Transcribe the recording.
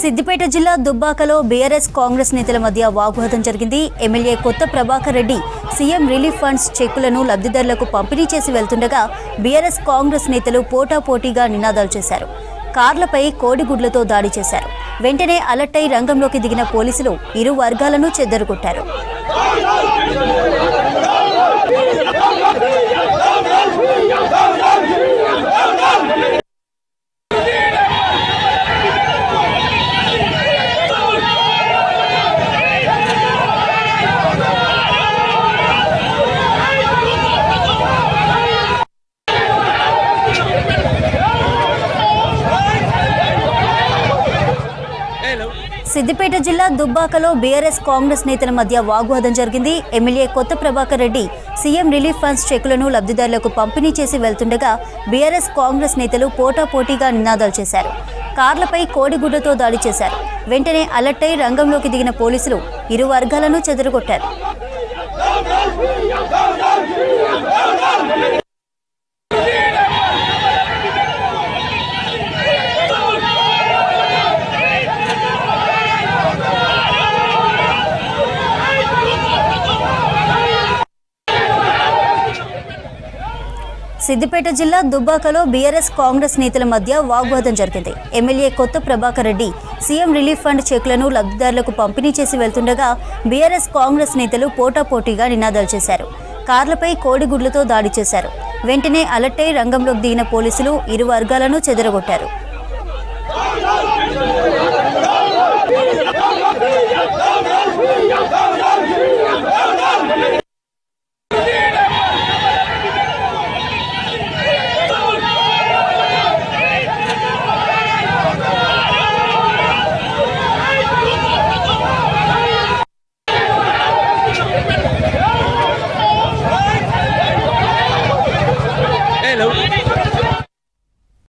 సిద్దిపేట జిల్లా దుబ్బాకలో బీఆర్ఎస్ కాంగ్రెస్ నేతల మధ్య వాగ్వాదం జరిగింది. MLA Kotha Prabhakar Reddy CM relief funds చెక్కులను లబ్ధిదారులకు పంపిణీ చేసి వెళ్తుండగా బీఆర్ఎస్ కాంగ్రెస్ నేతలు పోటాపోటీగా నినాదాలు చేశారు. కార్లపై కోడిగుడ్లతో దాడి చేశారు. వెంటనే అలర్ట్ అయి రంగంలోకి దిగిన పోలీసులు ఇరు వర్గాలను చెదరగొట్టారు. సిద్దిపేట జిల్లా దుబ్బాకలో బీఆర్ఎస్ కాంగ్రెస్ నేతల మధ్య వాగ్వాదం జరిగింది. MLA Kotha Prabhakar Reddy CM relief funds చెక్కులను లబ్ధిదారులకు పంపిణీ చేసి వెళ్తుండగా బీఆర్ఎస్ కాంగ్రెస్ నేతలు పోటాపోటీగా నినాదాలు చేశారు. కార్లపై కోడిగుడ్డతో దాడి చేశారు. వెంటనే అలర్ట్ అయి రంగంలోకి దిగిన పోలీసులు ఇరు వర్గాలను చెదరగొట్టారు. సిద్దిపేట జిల్లా దుబ్బాకలో బీఆర్ఎస్ కాంగ్రెస్ నేతల మధ్య వాగ్వాదం జరిగింది. MLA Kotha Prabhakar Reddy CM relief fund చెక్లను లబ్ధిదారులకు పంపిణీ చేసి వెళ్తుండగా బీఆర్ఎస్ కాంగ్రెస్ నేతలు పోటాపోటీగా నినాదాలు చేశారు. కార్లపై కోడిగుడ్లతో దాడి చేశారు. వెంటనే అలర్ట్ అయి రంగంలోకి దిగిన పోలీసులు ఇరు వర్గాలను చెదరగొట్టారు. Hello.